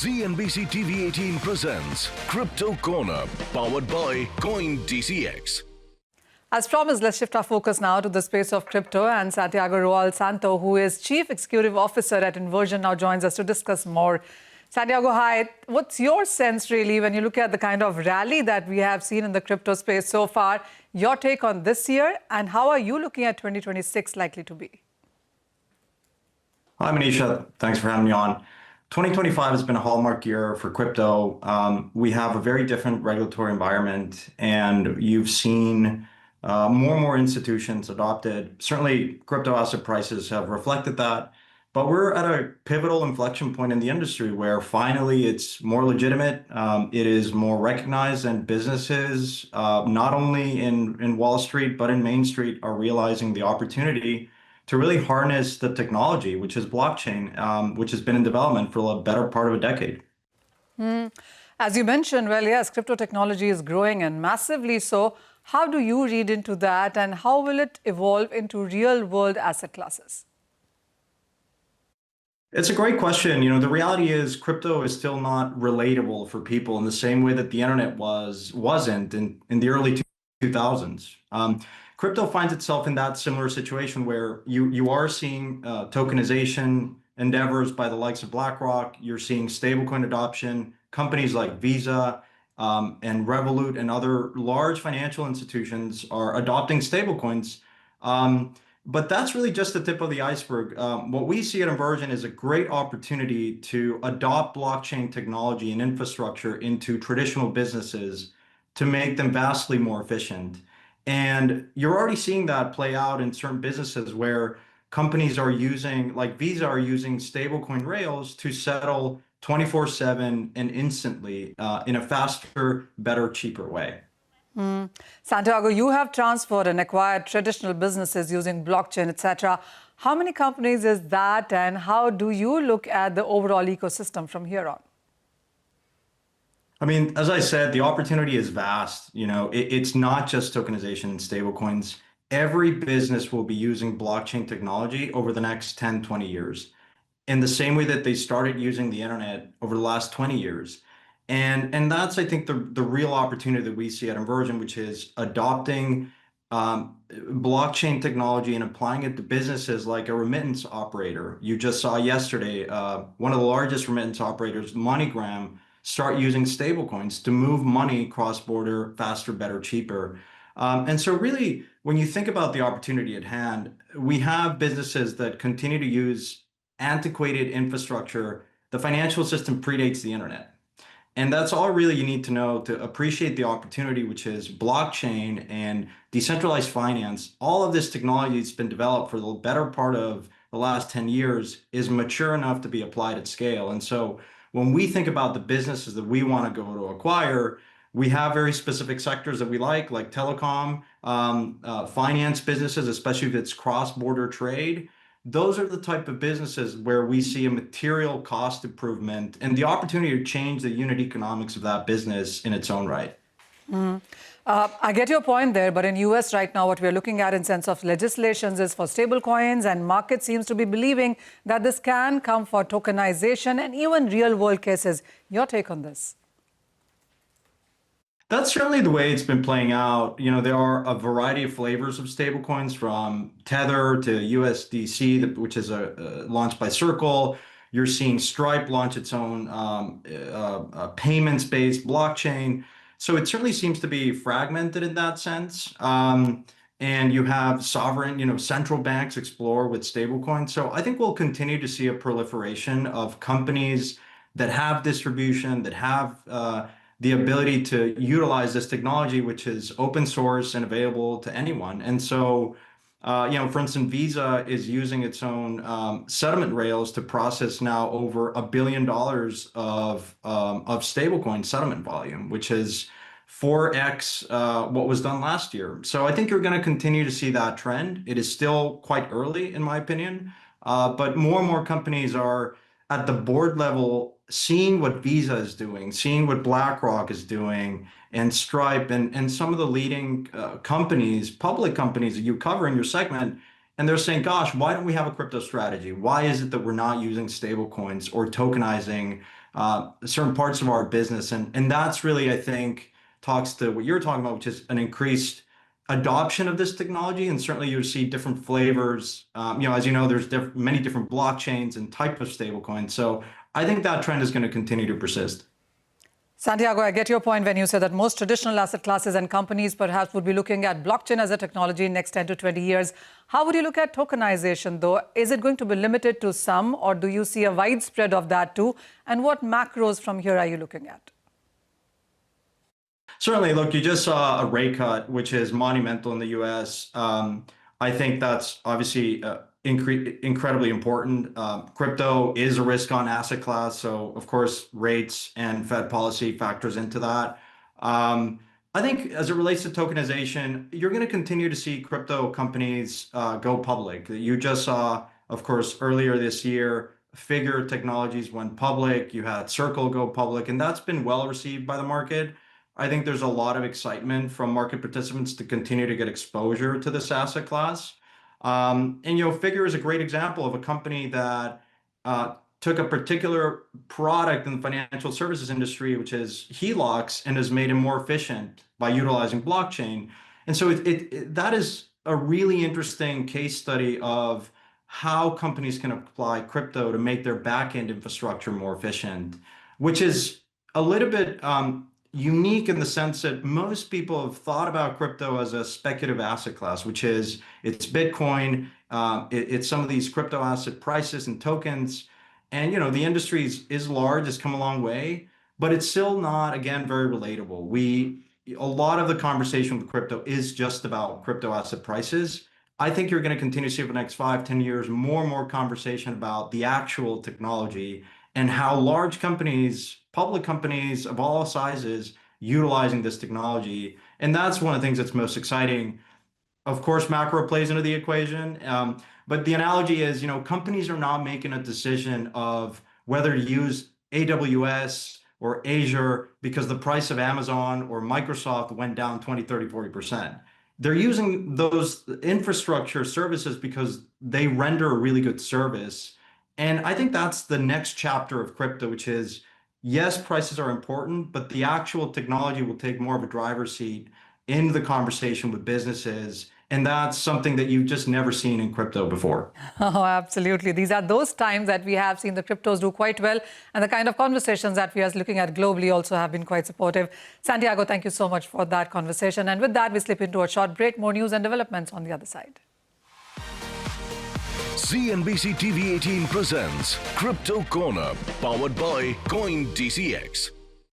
CNBC-TV18 presents Crypto Corner, powered by Coin DCX. As promised, let's shift our focus now to the space of crypto, and Santiago Roel Santo, who is Chief Executive Officer at Inversion, now joins us to discuss more. Santiago, hi. What's your sense, really, when you look at the kind of rally that we have seen in the crypto space so far? Your take on this year, and how are you looking at 2026 likely to be? Hi, Manisha. Thanks for having me on. 2025 has been a hallmark year for crypto. We have a very different regulatory environment, and you've seen more and more institutions adopted. Certainly, crypto asset prices have reflected that, but we're at a pivotal inflection point in the industry where finally it's more legitimate. It is more recognized, and businesses, not only in Wall Street, but in Main Street, are realizing the opportunity to really harness the technology, which is blockchain, which has been in development for the better part of a decade. As you mentioned, well, yes, crypto technology is growing, and massively so. How do you read into that, and how will it evolve into real-world asset classes? It's a great question. You know, the reality is crypto is still not relatable for people in the same way that the internet wasn't in the early 2000s. Crypto finds itself in that similar situation where you are seeing tokenization endeavors by the likes of BlackRock. You're seeing stablecoin adoption. Companies like Visa and Revolut and other large financial institutions are adopting stablecoins. But that's really just the tip of the iceberg. What we see at Inversion is a great opportunity to adopt blockchain technology and infrastructure into traditional businesses to make them vastly more efficient. And you're already seeing that play out in certain businesses where companies are using, like Visa, are using stablecoin rails to settle 24/7 and instantly in a faster, better, cheaper way. Santiago, you have transferred and acquired traditional businesses using blockchain, etc. How many companies is that, and how do you look at the overall ecosystem from here on? I mean, as I said, the opportunity is vast. You know, it's not just tokenization and stablecoins. Every business will be using blockchain technology over the next 10, 20 years, in the same way that they started using the internet over the last 20 years. And that's, I think, the real opportunity that we see at Inversion, which is adopting blockchain technology and applying it to businesses like a remittance operator. You just saw yesterday, one of the largest remittance operators, MoneyGram, start using stablecoins to move money cross-border faster, better, cheaper. And so really, when you think about the opportunity at hand, we have businesses that continue to use antiquated infrastructure. The financial system predates the internet. And that's all really you need to know to appreciate the opportunity, which is blockchain and decentralized finance. All of this technology that's been developed for the better part of the last 10 years is mature enough to be applied at scale. And so when we think about the businesses that we want to go to acquire, we have very specific sectors that we like telecom, finance businesses, especially if it's cross-border trade. Those are the type of businesses where we see a material cost improvement and the opportunity to change the unit economics of that business in its own right. I get your point there, but in US right now, what we're looking at in sense of legislations is for stablecoins, and market seems to be believing that this can come for tokenization and even real-world cases. Your take on this? That's certainly the way it's been playing out. You know, there are a variety of flavors of stablecoins, from Tether to USDC, which is launched by Circle. You're seeing Stripe launch its own payments-based blockchain. So it certainly seems to be fragmented in that sense. And you have sovereign, central banks explore with stablecoins. So I think we'll continue to see a proliferation of companies that have distribution, that have the ability to utilize this technology, which is open source and available to anyone. And so, for instance, Visa is using its own settlement rails to process now over $1 billion of stablecoin settlement volume, which is 4x what was done last year. So I think you're going to continue to see that trend. It is still quite early, in my opinion, but more and more companies are at the board level seeing what Visa is doing, seeing what BlackRock is doing, and Stripe, and some of the leading companies, public companies that you cover in your segment, and they're saying, gosh, why don't we have a crypto strategy? Why is it that we're not using stablecoins or tokenizing certain parts of our business? And that's really, I think, talks to what you're talking about, which is an increased adoption of this technology. And certainly you see different flavors. As you know, there's many different blockchains and type of stablecoins. So I think that trend is going to continue to persist. Santiago, I get your point when you say that most traditional asset classes and companies perhaps would be looking at blockchain as a technology in the next 10 to 20 years. How would you look at tokenization, though? Is it going to be limited to some, or do you see a widespread of that too? And what macros from here are you looking at? Certainly, look, you just saw a rate cut, which is monumental in the U.S. I think that's obviously incredibly important. Crypto is a risk-on asset class, so of course rates and Fed policy factors into that. I think as it relates to tokenization, you're going to continue to see crypto companies go public. You just saw, of course, earlier this year, Figure Technologies went public. You had Circle go public, and that's been well received by the market. I think there's a lot of excitement from market participants to continue to get exposure to this asset class. Figure is a great example of a company that took a particular product in the financial services industry, which is HELOCs, and has made it more efficient by utilizing blockchain. And so that is a really interesting case study of how companies can apply crypto to make their back-end infrastructure more efficient, which is a little bit unique in the sense that most people have thought about crypto as a speculative asset class, which is it's Bitcoin, it's some of these crypto asset prices and tokens. And, the industry is large, it's come a long way, but it's still not, again, very relatable. A lot of the conversation with crypto is just about crypto asset prices. I think you're going to continue to see over the next 5-10 years, more and more conversation about the actual technology and how large companies, public companies of all sizes, utilizing this technology. And that's one of the things that's most exciting. Of course, macro plays into the equation. But the analogy is, companies are not making a decision of whether to use AWS or Azure because the price of Amazon or Microsoft went down 20, 30, 40%. They're using those infrastructure services because they render a really good service. And I think that's the next chapter of crypto, which is, yes, prices are important, but the actual technology will take more of a driver's seat in the conversation with businesses. And that's something that you've just never seen in crypto before. Oh, absolutely. These are those times that we have seen the cryptos do quite well. And the kind of conversations that we are looking at globally also have been quite supportive. Santiago, thank you so much for that conversation. And with that, we slip into a short break. More news and developments on the other side. CNBC-TV18 presents Crypto Corner, powered by Coin DCX.